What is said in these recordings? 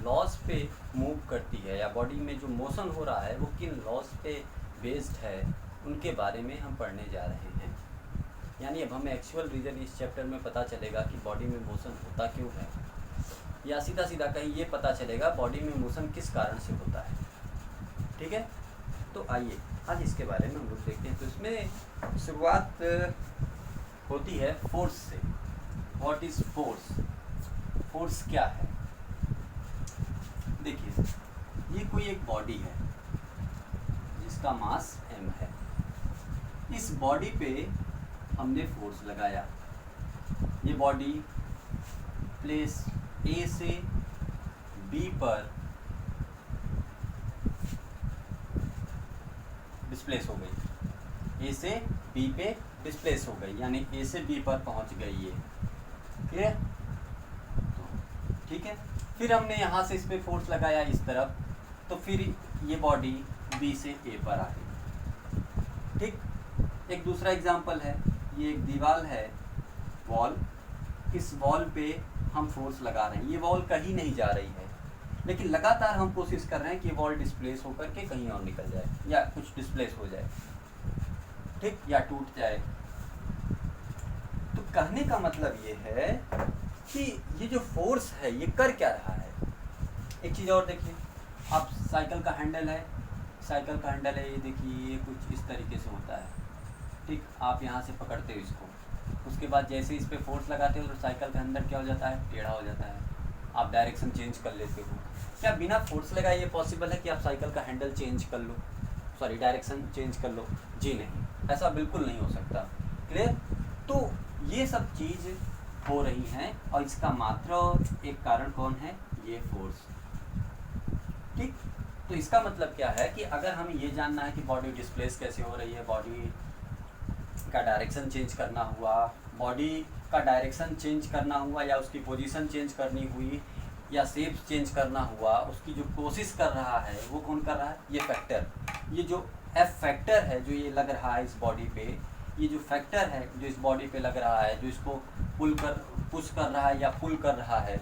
Laws पे move करती है, या बॉडी में जो मोशन हो रहा है वो किन लॉज पे बेस्ड है, उनके बारे में हम पढ़ने जा रहे हैं। यानी अब हमें एक्चुअल रीज़न इस चैप्टर में पता चलेगा कि बॉडी में मोशन होता क्यों है, या सीधा सीधा कहीं ये पता चलेगा बॉडी में मोशन किस कारण से होता है। ठीक है, तो आइए आज इसके बारे में हम लोग देखते हैं। तो इसमें शुरुआत होती है फोर्स से। What is force? फोर्स क्या है? देखिए, ये कोई एक बॉडी है जिसका मास m है। इस बॉडी पे हमने फोर्स लगाया। ये बॉडी प्लेस A से B पर डिस्प्लेस हो गई, A से B पे डिस्प्लेस हो गई, यानी A से B पर पहुंच गई ये। क्लियर? ठीक है, फिर हमने यहाँ से इस पे फोर्स लगाया इस तरफ, तो फिर ये बॉडी B से A पर आ गई। ठीक, एक दूसरा एग्जांपल है, ये एक दीवार है, वॉल। इस वॉल पे हम फोर्स लगा रहे हैं, ये वॉल कहीं नहीं जा रही है, लेकिन लगातार हम कोशिश कर रहे हैं कि ये वॉल डिस्प्लेस होकर के कहीं और निकल जाए, या कुछ डिस्प्लेस हो जाए, ठीक, या टूट जाए। तो कहने का मतलब ये है कि ये जो फोर्स है ये कर क्या रहा है। एक चीज़ और देखिए, आप साइकिल का हैंडल है, साइकिल का हैंडल है, ये देखिए, ये कुछ इस तरीके से होता है। ठीक, आप यहाँ से पकड़ते हो इसको, उसके बाद जैसे इस पे फोर्स लगाते हो तो साइकिल के अंदर क्या हो जाता है, टेढ़ा हो जाता है। आप डायरेक्शन चेंज कर लेते हो। क्या बिना फोर्स लगाए ये पॉसिबल है कि आप साइकिल का हैंडल चेंज कर लो, सॉरी डायरेक्शन चेंज कर लो? जी नहीं, ऐसा बिल्कुल नहीं हो सकता। क्लियर? तो ये सब चीज़ हो रही हैं, और इसका मात्र एक कारण कौन है? ये फोर्स। ठीक, तो इसका मतलब क्या है कि अगर हमें ये जानना है कि बॉडी डिस्प्लेस कैसे हो रही है, बॉडी का डायरेक्शन चेंज करना हुआ, बॉडी का डायरेक्शन चेंज करना हुआ, या उसकी पोजीशन चेंज करनी हुई, या शेप चेंज करना हुआ, उसकी जो कोशिश कर रहा है वो कौन कर रहा है? ये फैक्टर। ये जो एफ फैक्टर है जो ये लग रहा है इस बॉडी पे, ये जो फैक्टर है जो इस बॉडी पे लग रहा है, जो इसको पुश कर रहा है या पुल कर रहा है,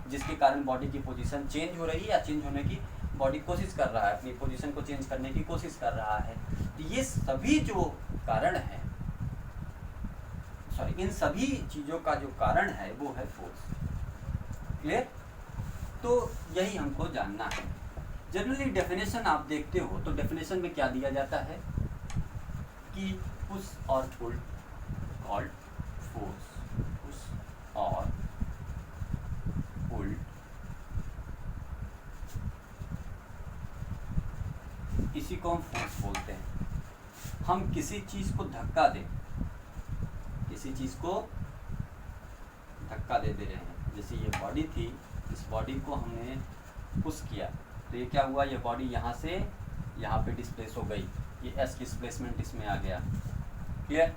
जिसके कारण बॉडी की पोजीशन चेंज हो रही है, या चेंज होने की बॉडी कोशिश कर रहा है, अपनी पोजीशन को चेंज करने की कोशिश कर रहा है। तो ये सभी जो कारण है, सॉरी, इन सभी चीज़ों का जो कारण है वो है फोर्स। क्लियर? तो यही हमको जानना है। जनरली डेफिनेशन आप देखते हो तो डेफिनेशन में क्या दिया जाता है कि पुश और पुल कॉल्ड फोर्स, पुश और पुल, इसी को हम फोर्स बोलते हैं। हम किसी चीज़ को धक्का दें, किसी चीज़ को धक्का दे रहे हैं, जैसे ये बॉडी थी, इस बॉडी को हमने पुश किया तो ये क्या हुआ, ये बॉडी यहाँ से यहाँ पे डिस्प्लेस हो गई, ये एस डिस्प्लेसमेंट इसमें आ गया। क्लियर?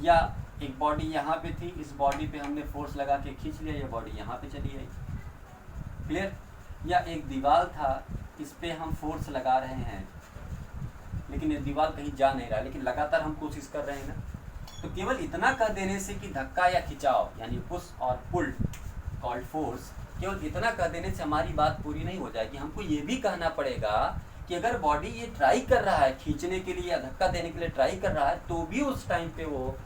या एक बॉडी यहाँ पे थी, इस बॉडी पे हमने फोर्स लगा के खींच लिया, ये बॉडी यहाँ पे चली गई। क्लियर? या एक दीवार था, इस पे हम फोर्स लगा रहे हैं, लेकिन ये दीवार कहीं जा नहीं रहा, लेकिन लगातार हम कोशिश कर रहे हैं ना। तो केवल इतना कर देने से कि धक्का या खिंचाव, यानी पुश और पुल कॉल्ड फोर्स, केवल इतना कर देने से हमारी बात पूरी नहीं हो जाएगी। हमको ये भी कहना पड़ेगा कि अगर बॉडी ये ट्राई कर रहा है खींचने के लिए या धक्का देने के लिए ट्राई कर रहा है, तो भी उस टाइम पे वो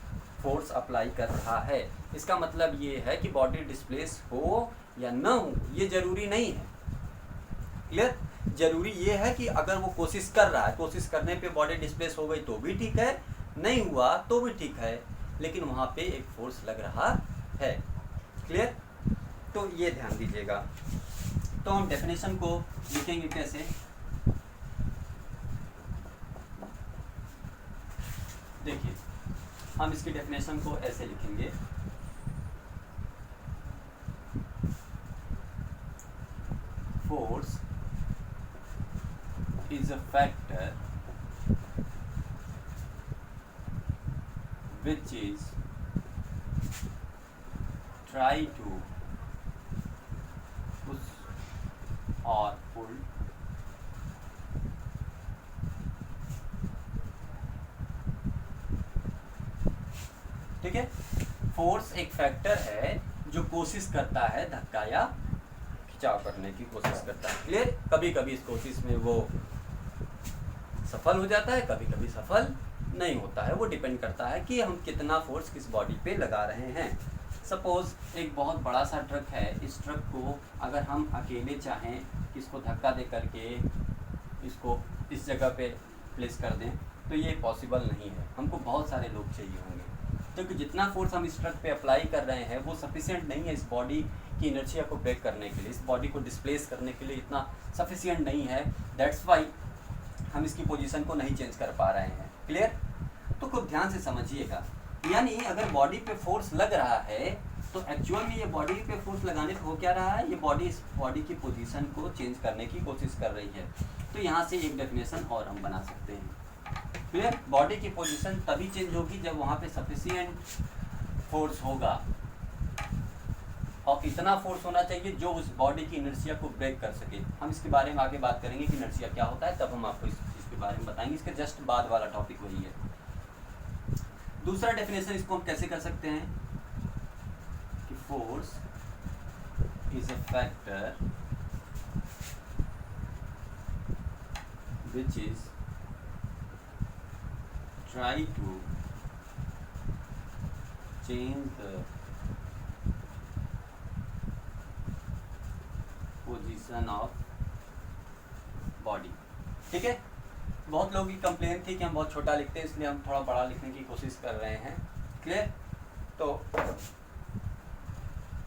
फोर्स अप्लाई कर रहा है। इसका मतलब ये है कि बॉडी डिस्प्लेस हो या न हो ये जरूरी नहीं है। क्लियर? जरूरी ये है कि अगर वो कोशिश कर रहा है, कोशिश करने पे बॉडी डिस्प्लेस हो गई तो भी ठीक है, नहीं हुआ तो भी ठीक है, लेकिन वहाँ पे एक फोर्स लग रहा है। क्लियर? तो ये ध्यान दीजिएगा। तो हम डेफिनेशन को लिखेंगे कैसे? देखिए, हम इसकी डेफिनेशन को ऐसे लिखेंगे, force is a factor which is try to push or pull ठीक है। फोर्स एक फैक्टर है जो कोशिश करता है धक्का या बचाव करने की कोशिश करता है। क्लियर? कभी कभी इस कोशिश में वो सफल हो जाता है, कभी कभी सफल नहीं होता है। वो डिपेंड करता है कि हम कितना फोर्स किस बॉडी पे लगा रहे हैं। सपोज एक बहुत बड़ा सा ट्रक है, इस ट्रक को अगर हम अकेले चाहें कि इसको धक्का दे करके इसको इस जगह पे प्लेस कर दें तो ये पॉसिबल नहीं है, हमको बहुत सारे लोग चाहिए होंगे, क्योंकि जितना फोर्स हम इस ट्रक पे अप्लाई कर रहे हैं वो सफिशिएंट नहीं है इस बॉडी की इनर्शिया को ब्रेक करने के लिए, इस बॉडी को डिस्प्लेस करने के लिए इतना सफिशिएंट नहीं है। दैट्स वाई हम इसकी पोजीशन को नहीं चेंज कर पा रहे हैं। क्लियर? तो खूब ध्यान से समझिएगा, यानी अगर बॉडी पे फोर्स लग रहा है तो एक्चुअल में ये बॉडी पे फोर्स लगाने पे हो क्या रहा है, ये बॉडी इस बॉडी की पोजीशन को चेंज करने की कोशिश कर रही है। तो यहाँ से एक डेफिनेशन और हम बना सकते हैं। क्लियर? बॉडी की पोजीशन तभी चेंज होगी जब वहाँ पे सफिशिएंट फोर्स होगा, और इतना फोर्स होना चाहिए जो उस बॉडी की इनर्शिया को ब्रेक कर सके। हम इसके बारे में आगे बात करेंगे कि इनर्शिया क्या होता है, तब हम आपको इस चीज़ के बारे में बताएंगे। इसके जस्ट बाद वाला टॉपिक वही है। दूसरा डेफिनेशन इसको हम कैसे कर सकते हैं कि force is a factor which is try to change the position of body। ठीक है? बहुत लोगों की कंप्लेन थी कि हम बहुत छोटा लिखते हैं, इसलिए हम थोड़ा बड़ा लिखने की कोशिश कर रहे हैं। क्लियर? तो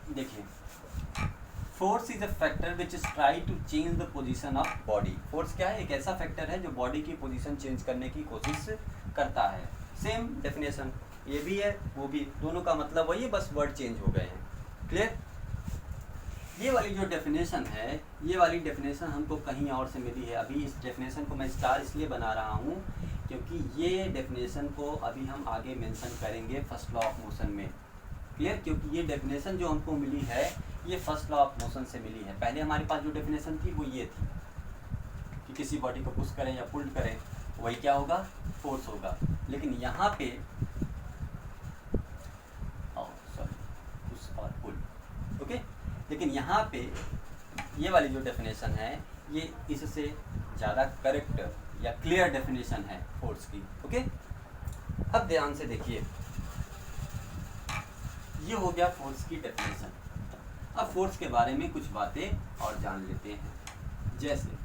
देखिए, force is a factor which is try to change the position of body. Force क्या है? एक ऐसा फैक्टर है जो बॉडी की पोजीशन चेंज करने की कोशिश करता है। सेम डेफिनेशन ये भी है वो भी, दोनों का मतलब वही है, बस वर्ड चेंज हो गए हैं। क्लियर? ये वाली जो डेफिनेशन है, ये वाली डेफिनेशन हमको कहीं और से मिली है। अभी इस डेफिनेशन को मैं स्टार इसलिए बना रहा हूँ क्योंकि ये डेफिनेशन को अभी हम आगे मेंशन करेंगे फर्स्ट लॉ ऑफ मोशन में। क्लियर? क्योंकि ये डेफिनेशन जो हमको मिली है ये फर्स्ट लॉ ऑफ मोशन से मिली है। पहले हमारे पास जो डेफिनेशन थी वो ये थी कि किसी बॉडी को पुश करें या पुल करें वही क्या होगा, फोर्स होगा। लेकिन यहाँ पे पुश और पुल, ओके। लेकिन यहाँ पे ये वाली जो डेफिनेशन है ये इससे ज़्यादा करेक्ट या क्लियर डेफिनेशन है फोर्स की, ओके। अब ध्यान से देखिए, ये हो गया फोर्स की डेफिनेशन। अब फोर्स के बारे में कुछ बातें और जान लेते हैं। जैसे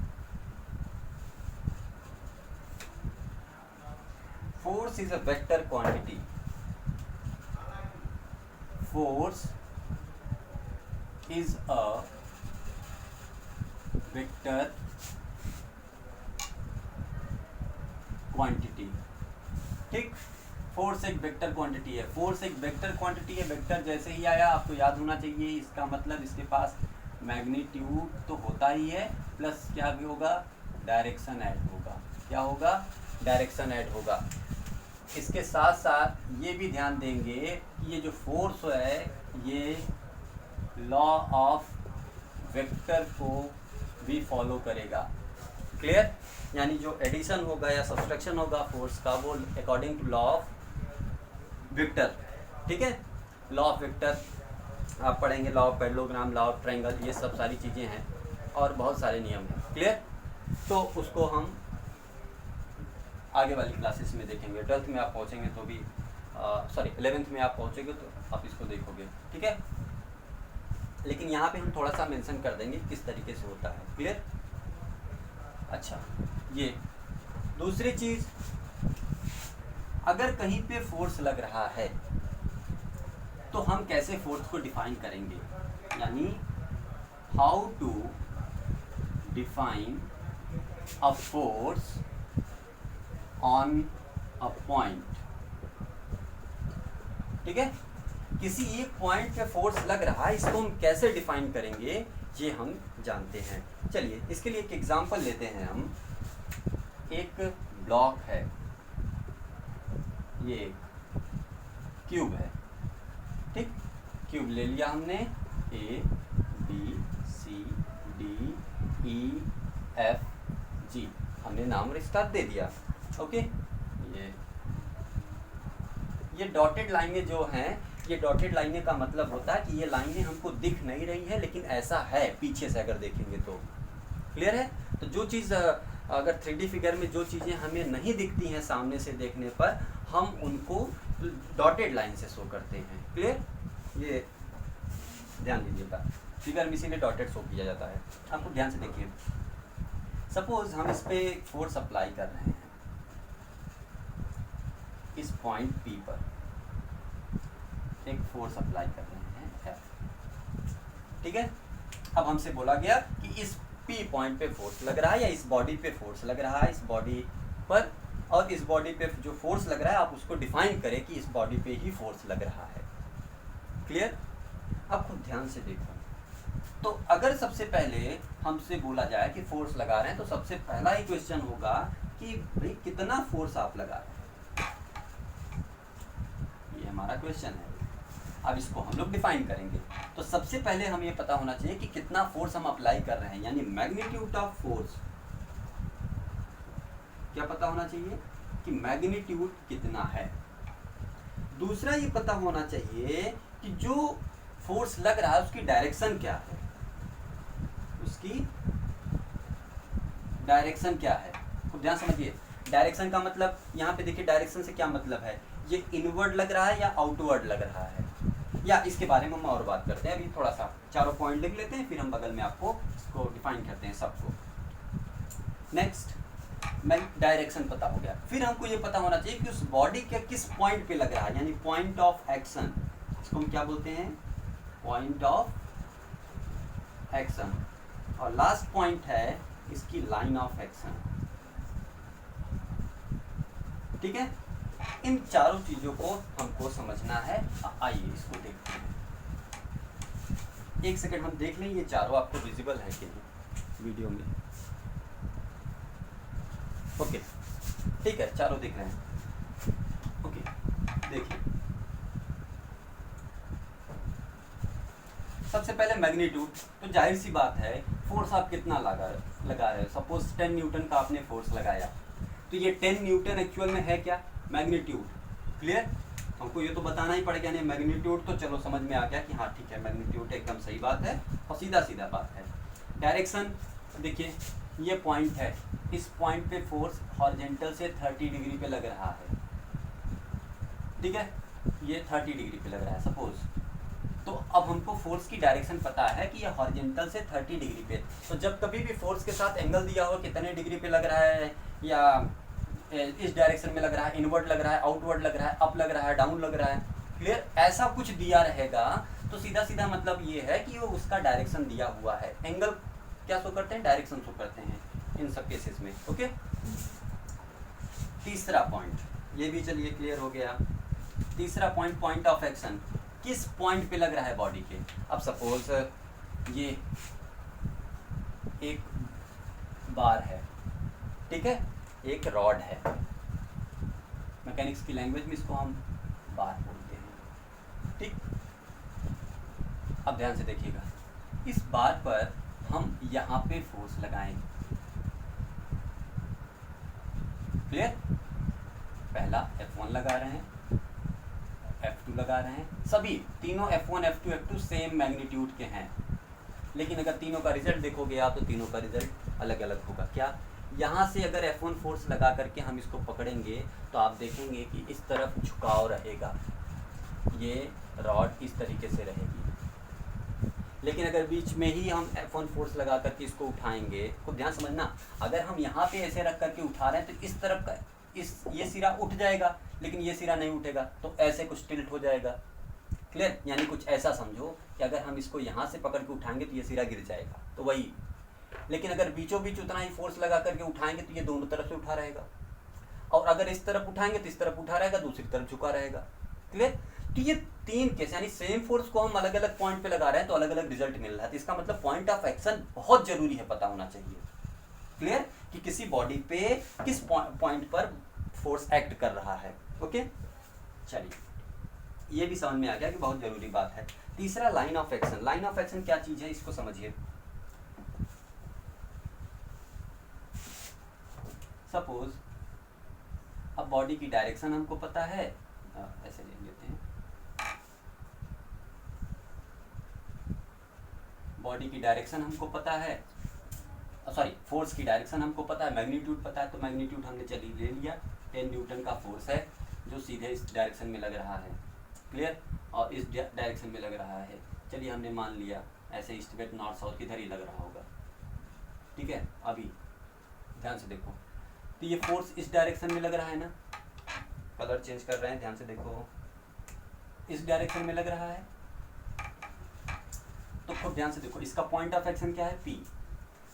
force is a vector quantity. Force is a vector quantity. ठीक, फोर्स एक वेक्टर क्वांटिटी है। फोर्स एक वेक्टर क्वांटिटी है। वेक्टर जैसे ही आया आपको याद होना चाहिए, इसका मतलब इसके पास मैग्नीट्यूड तो होता ही है, प्लस क्या भी होगा, डायरेक्शन ऐड होगा। क्या होगा? डायरेक्शन ऐड होगा। इसके साथ साथ ये भी ध्यान देंगे कि ये जो फोर्स है ये लॉ ऑफ वेक्टर को भी फॉलो करेगा। क्लियर? यानी जो एडिशन होगा या सब्सट्रैक्शन होगा फोर्स का वो according to law of vector. ठीक है? लॉ ऑफ वेक्टर आप पढ़ेंगे, law of parallelogram, law of triangle, ये सब सारी चीज़ें हैं और बहुत सारे नियम हैं। क्लियर? तो उसको हम आगे वाली क्लासेस में देखेंगे। 12th में आप पहुँचेंगे तो भी 11th में आप पहुँचेंगे तो आप इसको देखोगे। ठीक है? लेकिन यहाँ पे हम थोड़ा सा मेंशन कर देंगे किस तरीके से होता है। क्लियर? अच्छा, ये दूसरी चीज़, अगर कहीं पे फोर्स लग रहा है तो हम कैसे फोर्स को डिफाइन करेंगे, यानी how to define a force on a point. ठीक है? किसी एक पॉइंट पे फोर्स लग रहा है, इसको हम कैसे डिफाइन करेंगे ये हम जानते हैं। चलिए इसके लिए एक एग्जांपल लेते हैं हम। एक ब्लॉक है, ये एक क्यूब है। ठीक, क्यूब ले लिया हमने, A B C D E F G, हमने नाम रिश्ता दे दिया। ओके, ये डॉटेड लाइनें जो हैं ये डॉटेड लाइनें का मतलब होता है कि ये लाइनें हमको दिख नहीं रही है, लेकिन ऐसा है पीछे से अगर देखेंगे तो। क्लियर है? तो जो चीज़ अगर 3D फिगर में जो चीज़ें हमें नहीं दिखती हैं सामने से देखने पर, हम उनको डॉटेड लाइन से शो करते हैं। क्लियर? ये ध्यान दीजिएगा, फिगर में इसीलिए डॉटेड शो किया जाता है। आपको ध्यान से देखिए, सपोज हम इस पे फोर्स अप्लाई कर रहे हैं इस पॉइंट P पर, एक फोर्स अप्लाई कर रहे हैं F, ठीक है। अब हमसे बोला गया कि इस P पॉइंट पे फोर्स लग रहा है या इस बॉडी पे फोर्स लग रहा है, इस बॉडी पर, और इस बॉडी पे जो फोर्स लग रहा है आप उसको डिफाइन करें कि इस बॉडी पे ही फोर्स लग रहा है। क्लियर? अब खुद ध्यान से देखो, तो अगर सबसे पहले हमसे बोला जाए कि फोर्स लगा रहे हैं, तो सबसे पहला ही क्वेश्चन होगा कि भाई कितना फोर्स आप लगा रहे हैं, ये हमारा क्वेश्चन है। अब इसको हम लोग डिफाइन करेंगे, तो सबसे पहले हमें ये पता होना चाहिए कि कितना फोर्स हम अप्लाई कर रहे हैं, यानी मैग्नीट्यूड ऑफ फोर्स। क्या पता होना चाहिए कि मैग्नीट्यूड कितना है। दूसरा ये पता होना चाहिए कि जो फोर्स लग रहा है उसकी डायरेक्शन क्या है, उसकी डायरेक्शन क्या है। तो ध्यान समझिए, डायरेक्शन का मतलब यहाँ पे देखिए, डायरेक्शन से क्या मतलब है, ये इनवर्ड लग रहा है या आउटवर्ड लग रहा है, या इसके बारे में हम और बात करते हैं। अभी थोड़ा सा चारों पॉइंट लिख लेते हैं, फिर हम बगल में आपको इसको डिफाइन करते हैं सबको। नेक्स्ट, मैं डायरेक्शन पता हो गया, फिर हमको ये पता होना चाहिए कि उस बॉडी के किस पॉइंट पे लग रहा है, यानी पॉइंट ऑफ एक्शन। इसको हम क्या बोलते हैं, पॉइंट ऑफ एक्शन। और लास्ट पॉइंट है इसकी लाइन ऑफ एक्शन। ठीक है, इन चारों चीजों को हमको समझना है। आइए इसको देखते हैं, एक सेकंड हम देख लें ये चारों आपको विजिबल है कि नहीं वीडियो में। ओके, ठीक है, चारों दिख रहे हैं। ओके, देखिए, सबसे पहले मैग्नीट्यूड, तो जाहिर सी बात है फोर्स आप कितना लगा रहे हो। सपोज 10 न्यूटन का आपने फोर्स लगाया, तो ये 10 न्यूटन एक्चुअल में है क्या, मैग्नीट्यूड। क्लियर? हमको ये तो बताना ही पड़ेगा, नहीं मैग्नीट्यूड तो चलो समझ में आ गया कि हाँ ठीक है, मैग्नीट्यूड एकदम सही बात है और सीधा सीधा बात है। डायरेक्शन देखिए, ये पॉइंट है, इस पॉइंट पे फोर्स हॉरिजॉन्टल से 30 डिग्री पे लग रहा है। ठीक है, ये 30 डिग्री पे लग रहा है सपोज। तो अब हमको फोर्स की डायरेक्शन पता है कि ये हॉरिजॉन्टल से 30 डिग्री पे, तो जब कभी भी फोर्स के साथ एंगल दिया हो कितने डिग्री पे लग रहा है, या इस डायरेक्शन में लग रहा है, इनवर्ड लग रहा है, आउटवर्ड लग रहा है, अप लग रहा है, डाउन लग रहा है, क्लियर, ऐसा कुछ दिया रहेगा तो सीधा सीधा मतलब ये है कि वो उसका डायरेक्शन दिया हुआ है। एंगल क्या शो करते हैं, डायरेक्शन शो करते हैं इन सब केसेस में। ओके, तीसरा पॉइंट, ये भी चलिए क्लियर हो गया। तीसरा पॉइंट, पॉइंट ऑफ एक्शन, किस पॉइंट पे लग रहा है बॉडी के। अब सपोज ये एक बार है, ठीक है, एक रॉड है, मैकेनिक्स की लैंग्वेज में इसको हम बार बोलते हैं। ठीक, अब ध्यान से देखिएगा, इस बार पर हम यहाँ पे फोर्स लगाएंगे। क्लियर? पहला F1 लगा रहे हैं, F2 लगा रहे हैं, सभी तीनों F1 F2 F2 same magnitude के हैं, लेकिन अगर तीनों का रिजल्ट देखोगे आप तो तीनों का रिजल्ट अलग अलग होगा। क्या, यहाँ से अगर F1 फोर्स लगा करके हम इसको पकड़ेंगे तो आप देखेंगे कि इस तरफ झुकाव रहेगा, ये रॉड इस तरीके से रहेगी। लेकिन अगर बीच में ही हम F1 फोर्स लगा करके इसको उठाएंगे, खुद ध्यान समझना, अगर हम यहाँ पे ऐसे रख करके उठा रहे हैं तो इस तरफ का ये सिरा उठ जाएगा, लेकिन ये सिरा नहीं उठेगा, तो ऐसे कुछ टिल्ट हो जाएगा। क्लियर? यानी कुछ ऐसा समझो कि अगर हम इसको यहाँ से पकड़ के उठाएंगे तो ये सिरा गिर जाएगा, तो वही। लेकिन अगर बीचों बीच उतना ही फोर्स लगा करके उठाएंगे तो ये दोनों तरफ से उठा रहेगा, और अगर इस तरफ उठाएंगे तो इस तरफ उठा रहेगा, दूसरी तरफ झुका रहेगा। क्लियर? तो ये तीन केस, यानी सेम फोर्स को हम अलग अलग पॉइंट पे लगा रहे हैं तो अलग अलग रिजल्ट मिल रहा है। तो इसका मतलब पॉइंट ऑफ एक्शन बहुत जरूरी है, पता होना चाहिए। क्लियर? कि किसी बॉडी पे किस पॉइंट पर फोर्स एक्ट कर रहा है। ओके, चलिए, ये भी समझ में आ गया कि बहुत जरूरी बात है। तीसरा, line of action. Line of action क्या चीज है, इसको समझिए। सपोज अब बॉडी की डायरेक्शन हमको पता है, ऐसे ले लेते हैं, बॉडी की डायरेक्शन हमको पता है, सॉरी फोर्स की डायरेक्शन हमको पता है, मैग्नीट्यूड पता है, तो मैग्नीट्यूड हमने चलिए ले लिया, 10 न्यूटन का फोर्स है जो सीधे इस डायरेक्शन में लग रहा है, क्लियर, और इस डायरेक्शन में लग रहा है, चलिए हमने मान लिया ऐसे ईस्ट वेस्ट नॉर्थ साउथ किधर ही लग रहा होगा, ठीक है। अभी ध्यान से देखो, तो ये फोर्स इस डायरेक्शन में लग रहा है ना, कलर चेंज कर रहे हैं, ध्यान से देखो, इस डायरेक्शन में लग रहा है, तो खूब ध्यान से देखो, इसका पॉइंट ऑफ एक्शन क्या है, पी,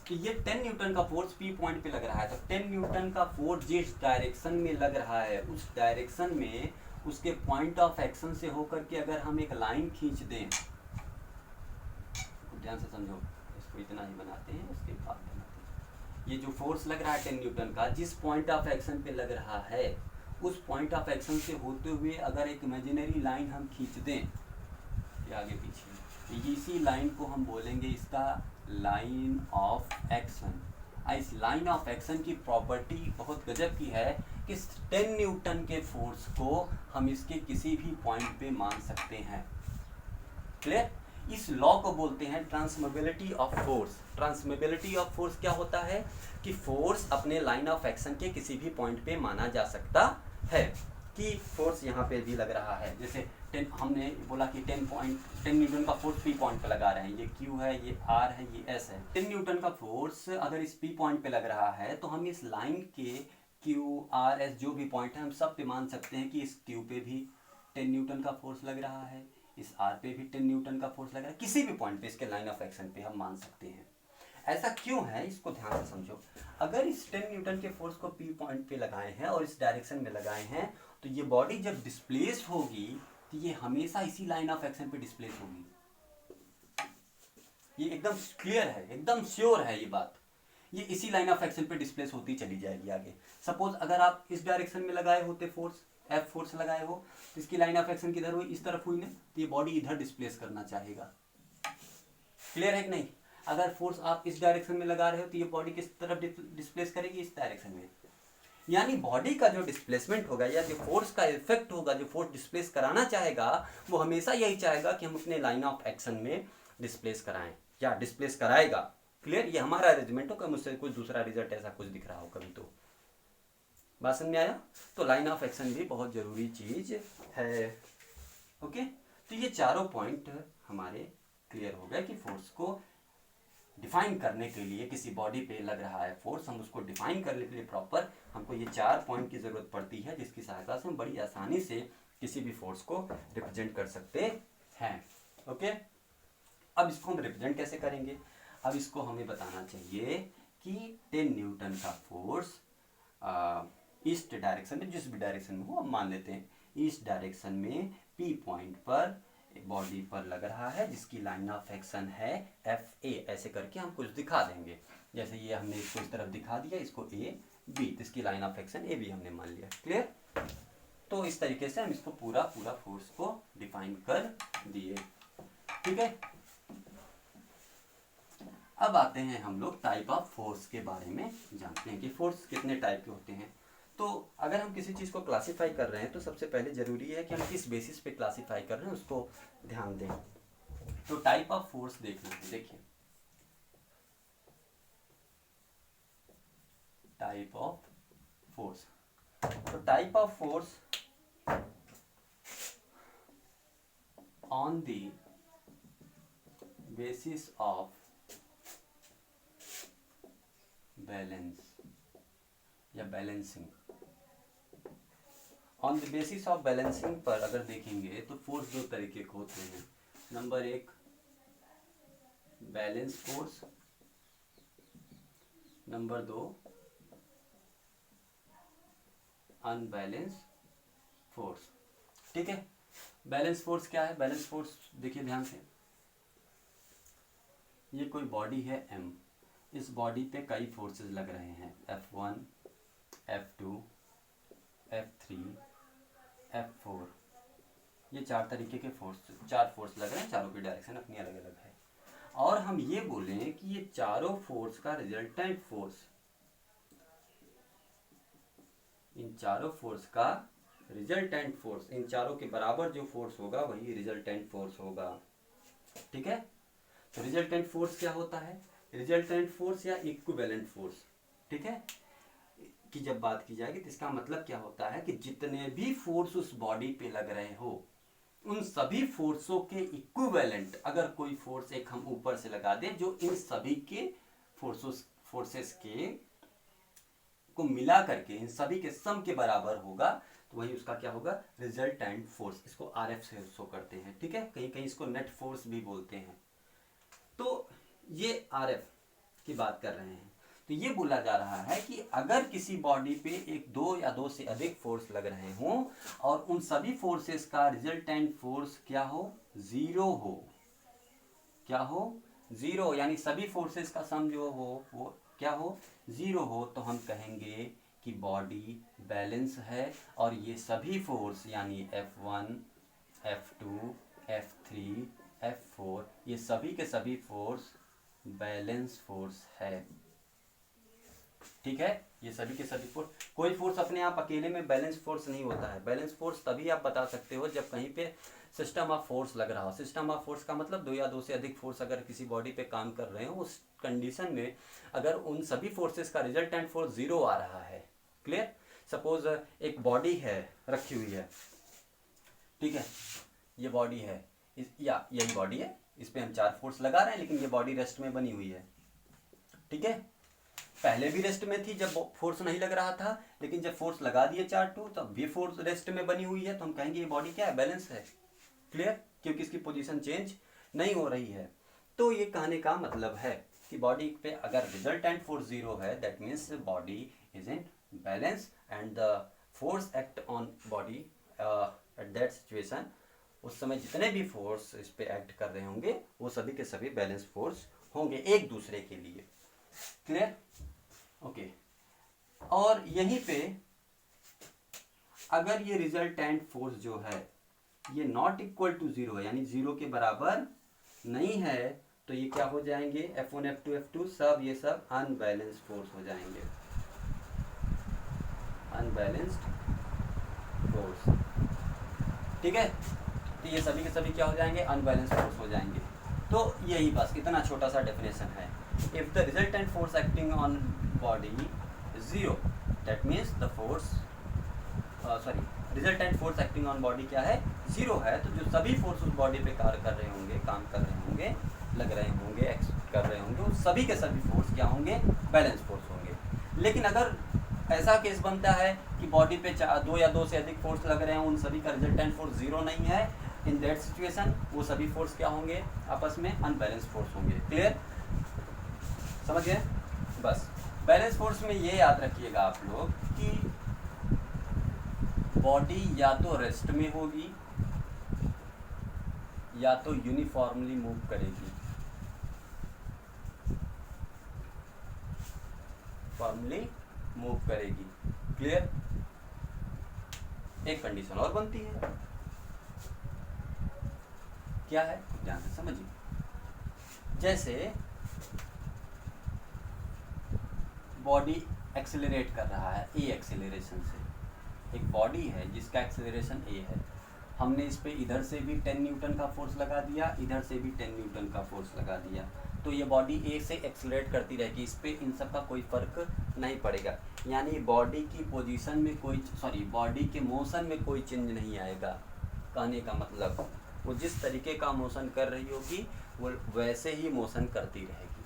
तो ये 10 न्यूटन का फोर्स पी पॉइंट पे लग रहा है, तो 10 न्यूटन का फोर्स जिस डायरेक्शन में लग रहा है उस डायरेक्शन में उसके पॉइंट ऑफ एक्शन से होकर के अगर हम एक लाइन खींच दें, तो ध्यान से समझो, इसको इतना ही बनाते हैं, इसके बाद बनाते हैं, ये जो फोर्स लग रहा है 10 न्यूटन का, जिस पॉइंट ऑफ एक्शन पे लग रहा है उस पॉइंट ऑफ एक्शन से होते हुए अगर एक इमेजिनरी लाइन हम खींच दें, ये आगे पीछे, इसी लाइन को हम बोलेंगे इसका लाइन ऑफ एक्शन। इस लाइन ऑफ एक्शन की प्रॉपर्टी बहुत गजब की है कि 10 न्यूटन के फोर्स को हम इसके किसी भी पॉइंट पे मान सकते हैं, क्लियर। इस लॉ को बोलते हैं ट्रांसमिबिलिटी ऑफ फोर्स। ट्रांसमिबिलिटी ऑफ फोर्स क्या होता है कि फोर्स अपने लाइन ऑफ एक्शन के किसी भी पॉइंट पे माना जा सकता है, कि फोर्स यहाँ पे भी लग रहा है, जैसे 10 हमने बोला कि 10 न्यूटन का फोर्स पी पॉइंट पे लगा रहे हैं, ये क्यू है, ये आर है, ये एस है, 10 न्यूटन का फोर्स अगर इस पी पॉइंट पे लग रहा है तो हम इस लाइन के क्यू आर एस जो भी पॉइंट है हम सब पे मान सकते हैं कि इस क्यू पे भी 10 न्यूटन का फोर्स लग रहा है, इस आर पे भी 10 न्यूटन का फोर्स लग रहा है, किसी भी पॉइंट पे इसके लाइन ऑफ एक्शन पे हम मान सकते हैं। ऐसा क्यों है, इसको ध्यान से समझो, अगर इस 10 न्यूटन के फोर्स को पी पॉइंट पे लगाए हैं और इस डायरेक्शन में लगाए हैं, तो ये बॉडी जब डिस्प्लेस होगी तो ये हमेशा इसी लाइन ऑफ एक्शन पे डिस्प्लेस होगी, ये एकदम क्लियर है, एकदम श्योर है ये बात, ये इसी लाइन ऑफ एक्शन पे डिस्प्लेस होती चली जाएगी आगे। सपोज अगर आप इस डायरेक्शन में लगाए होते फोर्स, एफ फोर्स लगाए हो, तो इसकी लाइन ऑफ एक्शन किधर हुई, इस तरफ हुई ना, तो ये बॉडी इधर डिस्प्लेस करना चाहेगा, क्लियर है कि नहीं। अगर फोर्स आप इस डायरेक्शन में लगा रहे हो तो ये बॉडी किस तरफ डिस्प्लेस करेगी, इस डायरेक्शन में, यानी बॉडी का जो डिस्प्लेसमेंट होगा या जो फोर्स का इफेक्ट होगा, जो फोर्स डिस्प्लेस कराना चाहेगा वो हमेशा यही चाहेगा कि हम अपने लाइन ऑफ एक्शन में डिस्प्लेस कराएं या डिस्प्लेस कराएगा, क्लियर। ये हमारा अरेंजमेंट हो, मुझसे कुछ दूसरा रिजल्ट ऐसा कुछ दिख रहा हो कभी, तो बात समझ में आया। तो लाइन ऑफ एक्शन भी बहुत जरूरी चीज है, ओके। तो ये चारों पॉइंट हमारे क्लियर हो गए कि फोर्स को डिफाइन करने के लिए, किसी बॉडी पे लग रहा है फोर्स, हम उसको डिफाइन करने के लिए प्रॉपर हमको ये 4 पॉइंट की जरूरत पड़ती है, जिसकी सहायता से हम बड़ी आसानी से किसी भी फोर्स को रिप्रेजेंट कर सकते हैं, ओके। अब इसको हम रिप्रेजेंट कैसे करेंगे, अब इसको हमें बताना चाहिए कि 10 न्यूटन का फोर्स ईस्ट डायरेक्शन में, जिस भी डायरेक्शन में हो, हम मान लेते हैं ईस्ट डायरेक्शन में पी पॉइंट पर बॉडी पर लग रहा है, जिसकी लाइन ऑफ एक्शन है एफ ए, ऐसे करके हम कुछ दिखा देंगे, जैसे ये हमने इसको इस तरफ दिखा दिया, इसको ए बी, तो इसकी line of action A B हमने मान लिया, क्लियर। तो इस तरीके से हम इसको पूरा फोर्स को डिफाइन कर दिए, ठीक है। अब आते हैं हम लोग टाइप ऑफ फोर्स के बारे में जानते हैं कि फोर्स कितने टाइप के होते हैं। तो अगर हम किसी चीज़ को क्लासिफाई कर रहे हैं तो सबसे पहले जरूरी है कि हम किस बेसिस पे क्लासिफाई कर रहे हैं उसको ध्यान दें। तो टाइप ऑफ फोर्स देखना है, देखिए टाइप ऑफ फोर्स, तो type of force on the basis of balance या balancing, on the basis of balancing पर अगर देखेंगे तो फोर्स 2 तरीके के होते हैं। Number 1 balance force, number 2 unbalance force, ठीक है। बैलेंस फोर्स क्या है, बैलेंस फोर्स देखिए ध्यान से, ये कोई बॉडी है M, इस बॉडी पे कई फोर्सेस लग रहे हैं, F1 F2 F3 F4, ये 4 तरीके के फोर्स, 4 फोर्स लग रहे हैं, चारों की डायरेक्शन अपनी अलग अलग है। और हम ये बोलें कि ये चारों फोर्स का रिजल्टेंट फोर्स, इन चारों फोर्स का रिजल्टेंट फोर्स, इन चारों के बराबर जो फोर्स होगा वही रिजल्टेंट फोर्स होगा, ठीक है। तो रिजल्टेंट फोर्स क्या होता है? रिजल्टेंट फोर्स या इक्विवेलेंट फोर्स, ठीक है, की जब बात की जाएगी तो इसका मतलब क्या होता है कि जितने भी फोर्स उस बॉडी पे लग रहे हो उन सभी फोर्सों के इक्विवेलेंट अगर कोई फोर्स एक हम ऊपर से लगा दें जो इन सभी के फोर्सेस के को मिला करके इन सभी के सम के बराबर होगा, तो वही उसका क्या होगा? Resultant force. इसको आरएफ से शो करते हैं, ठीक है, कहीं कहीं इसको नेट फोर्स भी बोलते हैं। तो ये आरएफ की बात कर रहे हैं। तो ये बोला जा रहा है कि अगर किसी बॉडी पे एक दो या दो से अधिक फोर्स लग रहे हों और उन सभी फोर्सेस का रिजल्टेंट फोर्स क्या हो? जीरो हो। क्या हो? जीरो, यानी सभी फोर्सेस का सम जो हो वो क्या हो? जीरो हो, तो हम कहेंगे कि बॉडी बैलेंस है और ये सभी फोर्स यानी F1, F2, F3, F4 ये सभी के सभी फोर्स बैलेंस फोर्स है, ठीक है। ये सभी के सभी फोर्स, कोई फोर्स अपने आप अकेले में बैलेंस फोर्स नहीं होता है। बैलेंस फोर्स तभी आप बता सकते हो जब कहीं पे सिस्टम ऑफ फोर्स लग रहा हो। सिस्टम ऑफ फोर्स का मतलब दो या दो से अधिक फोर्स अगर किसी बॉडी पे काम कर रहे हो, उस कंडीशन में अगर उन सभी फोर्सेस का रिजल्टेंट फोर्स जीरो आ रहा है। क्लियर? सपोज एक बॉडी है रखी हुई है, ठीक है, ये बॉडी है या यही बॉडी है, इस पे हम चार फोर्स लगा रहे हैं लेकिन ये बॉडी रेस्ट में बनी हुई है, ठीक है। पहले भी रेस्ट में थी जब फोर्स नहीं लग रहा था, लेकिन जब फोर्स लगा दिए चार टू तब भी फोर्स रेस्ट में बनी हुई है, तो हम कहेंगे ये बॉडी क्या है? बैलेंस है। क्लियर? क्योंकि इसकी पोजीशन चेंज नहीं हो रही है। तो ये कहने का मतलब है कि बॉडी पे अगर रिजल्टेंट फोर्स जीरो है, that means body is in balance and the force act on body at that situation, उस समय जितने भी फोर्स इस पे एक्ट कर रहे होंगे वो सभी के सभी बैलेंस फोर्स होंगे एक दूसरे के लिए। क्लियर? ओके। और यहीं पे अगर ये रिजल्टेंट फोर्स जो है ये नॉट इक्वल टू जीरो है, यानी जीरो के बराबर नहीं है, तो ये क्या हो जाएंगे? F1, F2, F2 सब ये सब अनबैलेंस्ड फोर्स हो जाएंगे। अनबैलेंस्ड फोर्स, ठीक है। तो ये सभी के सभी क्या हो जाएंगे? अनबैलेंस्ड फोर्स हो जाएंगे। तो यही बस इतना छोटा सा डेफिनेशन है। If the resultant force acting on body is zero, that means the force resultant force acting on body क्या है? जीरो है। तो जो सभी फोर्स उस बॉडी पे कार्य कर रहे होंगे, काम कर रहे होंगे, लग रहे होंगे, एक्ट कर रहे होंगे, उस सभी के सभी फोर्स क्या होंगे? बैलेंस फोर्स होंगे। लेकिन अगर ऐसा केस बनता है कि बॉडी पे दो या दो से अधिक फोर्स लग रहे हैं, उन सभी का रिजल्टेंट फोर्स जीरो नहीं है, इन दैट सिचुएशन वो सभी फोर्स क्या होंगे? आपस में अनबैलेंस फोर्स होंगे। क्लियर? समझ गए? बस बैलेंस फोर्स में ये याद रखिएगा आप लोग कि बॉडी या तो रेस्ट में होगी या तो यूनिफॉर्मली मूव करेगी। फॉर्मली मूव करेगी। क्लियर? एक कंडीशन और बनती है, क्या है? ध्यान से समझिए। जैसे बॉडी एक्सेलरेट कर रहा है ए एक्सेलरेशन से, एक बॉडी है जिसका एक्सेलरेशन ए है, हमने इस पे इधर से भी 10 न्यूटन का फोर्स लगा दिया, इधर से भी 10 न्यूटन का फोर्स लगा दिया, तो ये बॉडी ए से एक्सेलरेट करती रहेगी, इस पे इन सब का कोई फर्क नहीं पड़ेगा। यानी बॉडी की पोजीशन में बॉडी के मोशन में कोई चेंज नहीं आएगा। कहने का मतलब वो जिस तरीके का मोशन कर रही होगी वो वैसे ही मोशन करती रहेगी।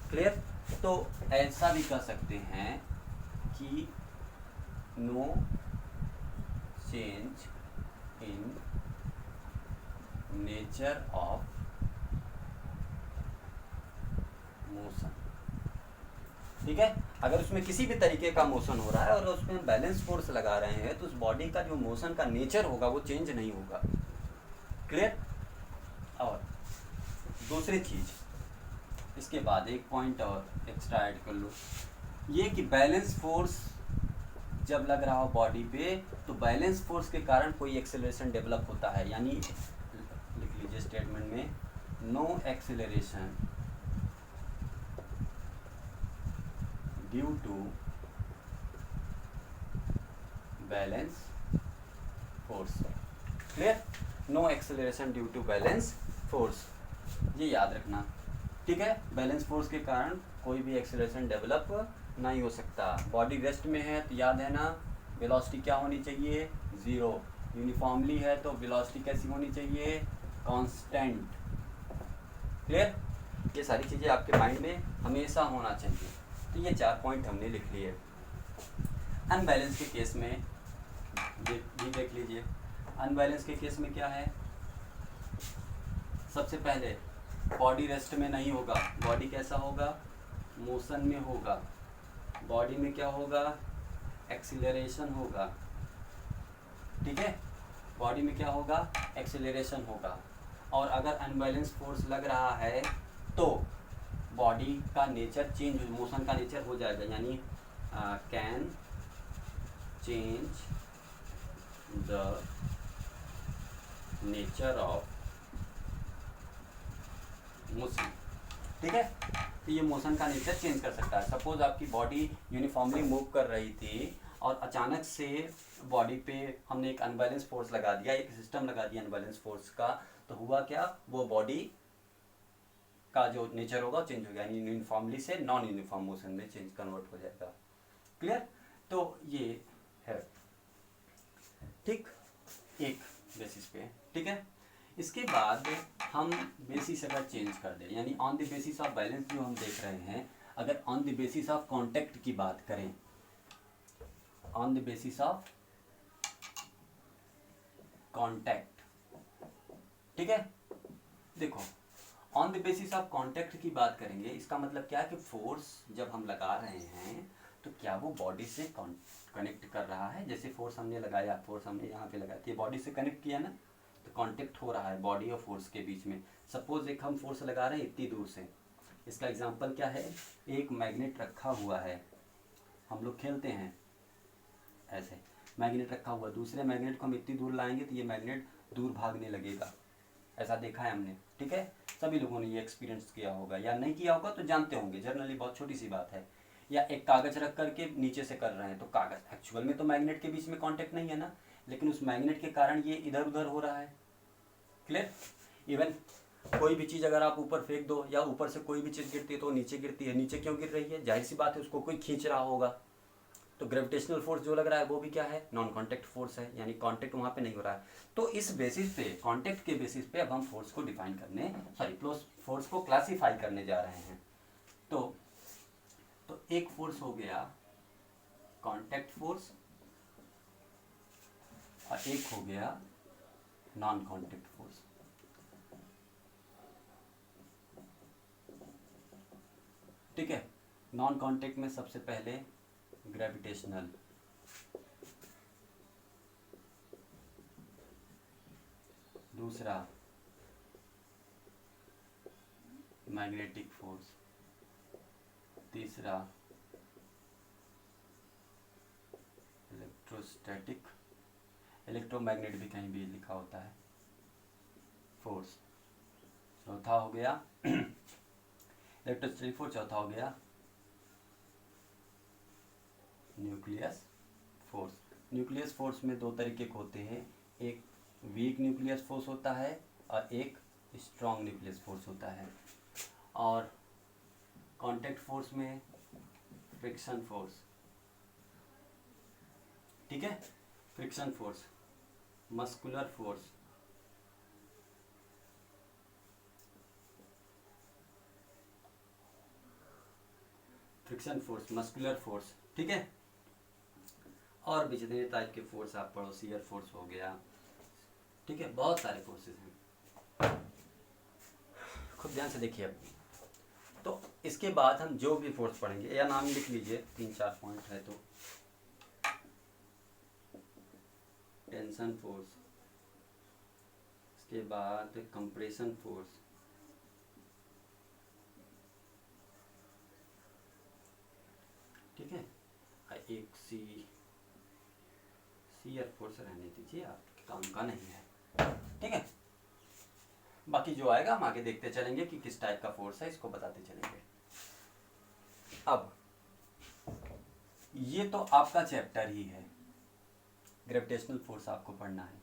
क्लियर? तो ऐसा भी कह सकते हैं कि no change in nature of motion. ठीक है? अगर उसमें किसी भी तरीके का मोशन हो रहा है और उसमें बैलेंस फोर्स लगा रहे हैं तो उस बॉडी का जो मोशन का नेचर होगा वो चेंज नहीं होगा। क्लियर? और दूसरी चीज, इसके बाद एक पॉइंट और एक्स्ट्रा ऐड कर लो, ये कि बैलेंस फोर्स जब लग रहा हो बॉडी पे तो बैलेंस फोर्स के कारण कोई एक्सेलरेशन डेवलप होता है। यानी लिख लीजिए स्टेटमेंट में, no acceleration due to balance force. Clear? No acceleration due to balance force. ये याद रखना, ठीक है। बैलेंस फोर्स के कारण कोई भी एक्सेलरेशन डेवलप नहीं हो सकता। बॉडी रेस्ट में है तो याद है ना, वेलोसिटी क्या होनी चाहिए, ज़ीरो। यूनिफॉर्मली है तो वेलोसिटी कैसी होनी चाहिए, कांस्टेंट। क्लियर, ये सारी चीज़ें आपके माइंड में हमेशा होना चाहिए। तो ये 4 पॉइंट हमने लिख लिए। अनबैलेंस के केस में ये भी देख लीजिए। अनबैलेंस के केस में क्या है, सबसे पहले बॉडी रेस्ट में नहीं होगा, बॉडी कैसा होगा, मोशन में होगा। बॉडी में क्या होगा, एक्सीलरेशन होगा, ठीक है। बॉडी में क्या होगा, एक्सीलरेशन होगा। और अगर अनबैलेंस फोर्स लग रहा है तो बॉडी का नेचर चेंज, मोशन का नेचर हो जाएगा, यानी can change the nature of motion, ठीक है। तो ये मोशन का नेचर चेंज कर सकता है। सपोज आपकी बॉडी यूनिफॉर्मली मूव कर रही थी और अचानक से बॉडी पे हमने एक अनबैलेंस फोर्स लगा दिया, एक सिस्टम लगा दिया अनबैलेंस फोर्स का, तो हुआ क्या, वो बॉडी का जो नेचर होगा चेंज हो गया, यानी यूनिफॉर्मली से नॉन यूनिफॉर्म मोशन में चेंज कन्वर्ट हो जाएगा। क्लियर, तो ये है, ठीक, एक बेसिस पे, ठीक है। इसके बाद हम बेसिस अगर चेंज कर दें, यानी on the basis of balance जो हम देख रहे हैं, अगर on the basis of contact की बात करें, on the basis of contact, ठीक है। देखो, on the basis of contact की बात करेंगे, इसका मतलब क्या है कि फोर्स जब हम लगा रहे हैं तो क्या वो बॉडी से कनेक्ट कर रहा है। जैसे फोर्स हमने लगाया, फोर्स हमने यहाँ पे लगाया, ये बॉडी से कनेक्ट किया ना, तो कांटेक्ट हो रहा है बॉडी और फोर्स के बीच में। सपोज एक हम फोर्स लगा रहे हैं इतनी दूर से, इसका एग्जांपल क्या है, एक मैग्नेट रखा हुआ है, हम लोग खेलते हैं ऐसे, मैग्नेट रखा हुआ, दूसरे मैग्नेट को हम इतनी दूर लाएंगे तो ये मैग्नेट दूर भागने लगेगा, ऐसा देखा है हमने, ठीक है। सभी लोगों ने ये एक्सपीरियंस किया होगा, या नहीं किया होगा तो जानते होंगे, जनरली बहुत छोटी सी बात है। या एक कागज रख करके नीचे से कर रहे हैं, तो कागज एक्चुअल में तो मैग्नेट के बीच में कांटेक्ट नहीं है ना, लेकिन उस मैग्नेट के कारण ये इधर उधर हो रहा है। क्लियर, इवन कोई भी चीज़ अगर आप ऊपर फेंक दो या ऊपर से कोई भी चीज़ गिरती है तो नीचे गिरती है, नीचे क्यों गिर रही है, जाहिर सी बात है उसको कोई खींच रहा होगा। तो ग्रेविटेशनल फोर्स जो लग रहा है वो भी क्या है, नॉन कांटेक्ट फोर्स है, यानी कांटेक्ट वहाँ पे नहीं हो रहा है। तो इस बेसिस पे, कांटेक्ट के बेसिस पे अब हम फोर्स को डिफाइन करने, सॉरी फोर्स को क्लासीफाई करने जा रहे हैं। तो एक फोर्स हो गया कांटेक्ट फोर्स और एक हो गया नॉन कांटेक्ट फोर्स। ठीक है, नॉन कांटेक्ट में सबसे पहले ग्रेविटेशनल, दूसरा मैग्नेटिक फोर्स, तीसरा इलेक्ट्रोस्टैटिक, इलेक्ट्रोमैग्नेट भी कहीं भी लिखा होता है, फोर्स। चौथा हो गया इलेक्ट्रोस्टैटिक फोर्स, चौथा हो गया न्यूक्लियस फोर्स। न्यूक्लियस फोर्स में दो तरीके के होते हैं, एक वीक न्यूक्लियस फोर्स होता है और एक स्ट्रॉन्ग न्यूक्लियस फोर्स होता है। और कांटेक्ट फोर्स में फ्रिक्शन फोर्स, ठीक है, friction force, muscular force, friction force, muscular force, ठीक है। और भी जितने टाइप के फोर्स आप पढ़ो, शियर फोर्स हो गया, ठीक है, बहुत सारे फोर्सेस हैं, खुद ध्यान से देखिए अब। तो इसके बाद हम जो भी फोर्स पढ़ेंगे, या नाम लिख लीजिए, 3-4 पॉइंट है। तो टेंशन फोर्स, इसके बाद कंप्रेशन फोर्स, ठीक है, एक शियर फोर्स रहने दीजिए, आपके काम का नहीं है, ठीक है। बाकी जो आएगा हम आगे देखते चलेंगे कि किस टाइप का फोर्स है, इसको बताते चलेंगे। अब ये तो आपका चैप्टर ही है, ग्रेविटेशनल फोर्स आपको पढ़ना है।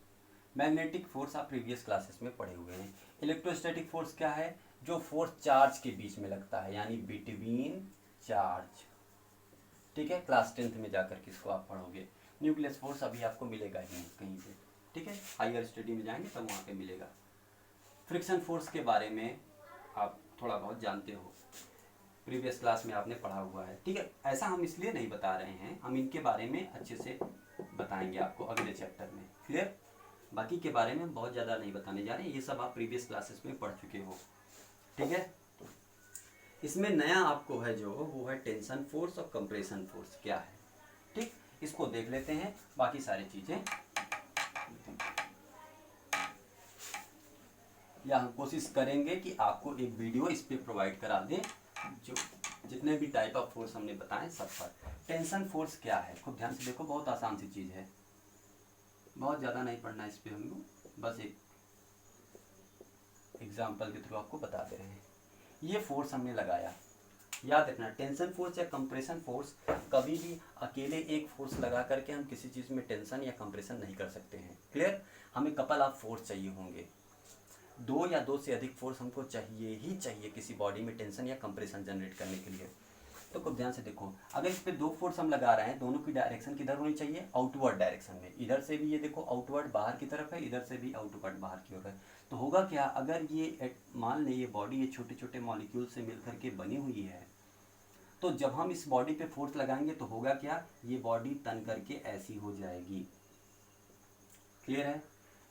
मैग्नेटिक फोर्स आप प्रीवियस क्लासेस में पढ़े हुए हैं। इलेक्ट्रोस्टैटिक फोर्स क्या है, जो फोर्स चार्ज के बीच में लगता है, यानी बिटवीन चार्ज। ठीक है, क्लास 10th में जाकर के इसको आप पढ़ोगे। न्यूक्लियस फोर्स अभी आपको मिलेगा ही नहीं कहीं पे, ठीक है, हायर स्टडी में जाएंगे तब वहाँ पे मिलेगा। फ्रिक्शन फोर्स के बारे में आप थोड़ा बहुत जानते हो, प्रीवियस क्लास में आपने पढ़ा हुआ है, ठीक है। ऐसा हम इसलिए नहीं बता रहे हैं, हम इनके बारे में अच्छे से बताएंगे आपको अगले चैप्टर में, क्लियर। बाकी के बारे में बहुत ज़्यादा नहीं बताने जा रहे हैं, ये सब आप प्रीवियस क्लासेस में पढ़ चुके हो, ठीक है। इसमें नया आपको है जो, वो है टेंशन फोर्स और कंप्रेशन फोर्स क्या है, ठीक। इसको देख लेते हैं, बाकी सारी चीज़ें या हम कोशिश करेंगे कि आपको एक वीडियो इस पे प्रोवाइड करा दें, जो जितने भी टाइप ऑफ फोर्स हमने बताएं सब पर। टेंशन फोर्स क्या है, खूब ध्यान से देखो, बहुत आसान सी चीज़ है, बहुत ज़्यादा नहीं पढ़ना इस पे हम लोग, बस एक एग्जाम्पल के थ्रू आपको बता दे रहे हैं। ये फोर्स हमने लगाया, याद रखना टेंशन फोर्स या कंप्रेशन फोर्स, कभी भी अकेले एक फोर्स लगा करके हम किसी चीज़ में टेंशन या कंप्रेशन नहीं कर सकते हैं, क्लियर। हमें कपल ऑफ फोर्स चाहिए होंगे, दो या दो से अधिक फोर्स हमको चाहिए ही चाहिए किसी बॉडी में टेंशन या कंप्रेशन जनरेट करने के लिए। तो खूब ध्यान से देखो, अगर इस पे दो फोर्स हम लगा रहे हैं, दोनों की डायरेक्शन किधर होनी चाहिए, आउटवर्ड डायरेक्शन में। इधर से भी ये देखो आउटवर्ड बाहर की तरफ है, इधर से भी आउटवर्ड बाहर की ओर है। तो होगा क्या, अगर ये मान लें ये बॉडी ये छोटे छोटे मॉलिक्यूल से मिल करके बनी हुई है, तो जब हम इस बॉडी पे फोर्स लगाएंगे तो होगा क्या, ये बॉडी तन करके ऐसी हो जाएगी, क्लियर है।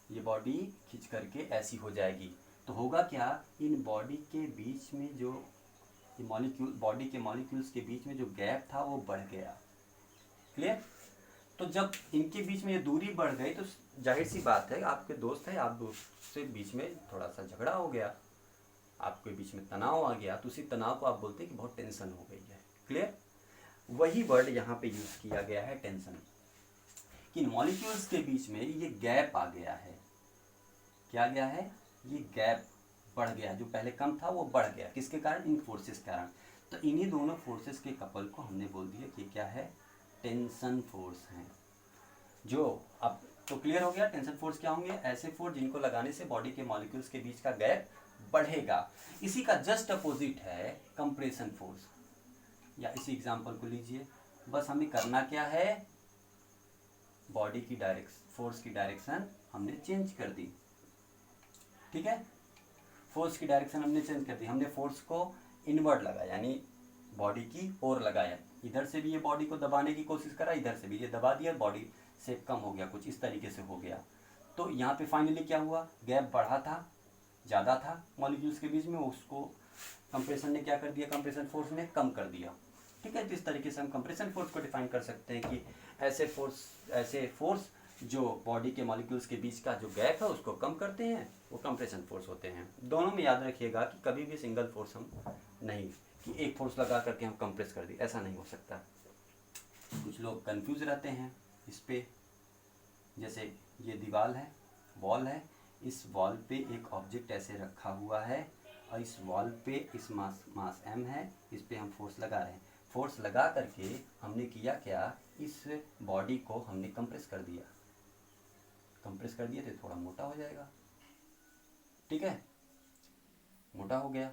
ये बॉडी खींच करके ऐसी हो जाएगी, तो होगा क्या, इन बॉडी के बीच में जो ये मॉलिक्यूल, बॉडी के मॉलिक्यूल्स के बीच में जो गैप था वो बढ़ गया, क्लियर। तो जब इनके बीच में ये दूरी बढ़ गई तो जाहिर सी बात है, आपके दोस्त है, आप दोस्त से बीच में थोड़ा सा झगड़ा हो गया, आपके बीच में तनाव आ गया, तो उसी तनाव को आप बोलते हैं कि बहुत टेंशन हो गई है, क्लियर। वही वर्ड यहाँ पे यूज किया गया है टेंशन, कि मॉलिक्यूल्स के बीच में ये गैप आ गया है। क्या गया है, ये गैप बढ़ गया, जो पहले कम था वो बढ़ गया, किसके कारण, इन फोर्सेस के कारण। तो इन्हीं दोनों फोर्सेस के कपल को हमने बोल दिया कि क्या है, टेंशन फोर्स हैं। जो अब तो क्लियर हो गया, टेंशन फोर्स क्या होंगे, ऐसे फोर्स जिनको लगाने से बॉडी के मॉलिक्यूल्स के बीच का गैप बढ़ेगा। इसी का जस्ट अपोजिट है कंप्रेशन फोर्स, या इसी एग्जाम्पल को लीजिए, बस हमें करना क्या है, बॉडी की फोर्स की डायरेक्शन हमने चेंज कर दी, ठीक है। फोर्स की डायरेक्शन हमने चेंज कर दी, हमने फोर्स को इनवर्ड लगाया, यानी बॉडी की ओर लगाया। इधर से भी ये बॉडी को दबाने की कोशिश करा, इधर से भी ये दबा दिया, बॉडी से कम हो गया, कुछ इस तरीके से हो गया। तो यहाँ पे फाइनली क्या हुआ, गैप बढ़ा था, ज़्यादा था मॉलिक्यूल्स के बीच में, उसको कंप्रेशन ने क्या कर दिया, कंप्रेशन फोर्स ने कम कर दिया, ठीक है। तो इस तरीके से हम कंप्रेशन फोर्स को डिफाइन कर सकते हैं कि ऐसे फोर्स जो बॉडी के मॉलिक्यूल्स के बीच का जो गैप है उसको कम करते हैं, वो कंप्रेशन फोर्स होते हैं। दोनों में याद रखिएगा कि कभी भी सिंगल फोर्स हम नहीं, कि एक फोर्स लगा करके हम कंप्रेस कर दी, ऐसा नहीं हो सकता। कुछ लोग कंफ्यूज रहते हैं इस पे, जैसे ये दीवार है, वॉल है, इस वॉल पे एक ऑब्जेक्ट ऐसे रखा हुआ है, और इस वॉल पे इस मास m है, इस पे हम फोर्स लगा रहे हैं। फोर्स लगा करके हमने किया क्या, इस बॉडी को हमने कंप्रेस कर दिया, कंप्रेस कर दिया तो थोड़ा मोटा हो जाएगा, ठीक है, मोटा हो गया।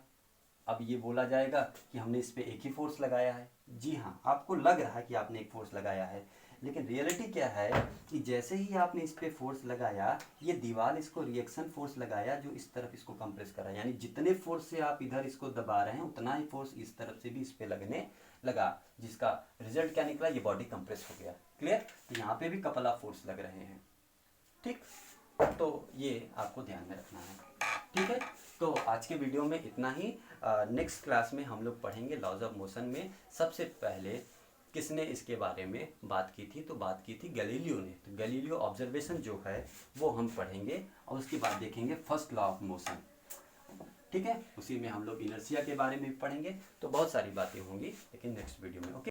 अब ये बोला जाएगा कि हमने इस पे एक ही फोर्स लगाया है। जी हाँ, आपको लग रहा है कि आपने एक फोर्स लगाया है, लेकिन रियलिटी क्या है कि जैसे ही आपने इस पे फोर्स लगाया, ये दीवार इसको रिएक्शन फोर्स लगाया, जो इस तरफ इसको कंप्रेस करा, यानी जितने फोर्स से आप इधर इसको दबा रहे हैं उतना ही फोर्स इस तरफ से भी इस पे लगने लगा, जिसका रिजल्ट क्या निकला, ये बॉडी कंप्रेस हो गया, क्लियर। तो यहाँ पे भी कपल ऑफ फोर्स लग रहे हैं, ठीक। तो ये आपको ध्यान में रखना है, ठीक है। तो आज के वीडियो में इतना ही। नेक्स्ट क्लास में हम लोग पढ़ेंगे लॉज ऑफ मोशन में सबसे पहले किसने इसके बारे में बात की थी, तो बात की थी गैलीलियो ने। तो गैलीलियो ऑब्जर्वेशन जो है वो हम पढ़ेंगे, और उसके बाद देखेंगे फर्स्ट लॉ ऑफ मोशन, ठीक है। उसी में हम लोग इनर्शिया के बारे में भी पढ़ेंगे। तो बहुत सारी बातें होंगी, लेकिन नेक्स्ट वीडियो में, ओके।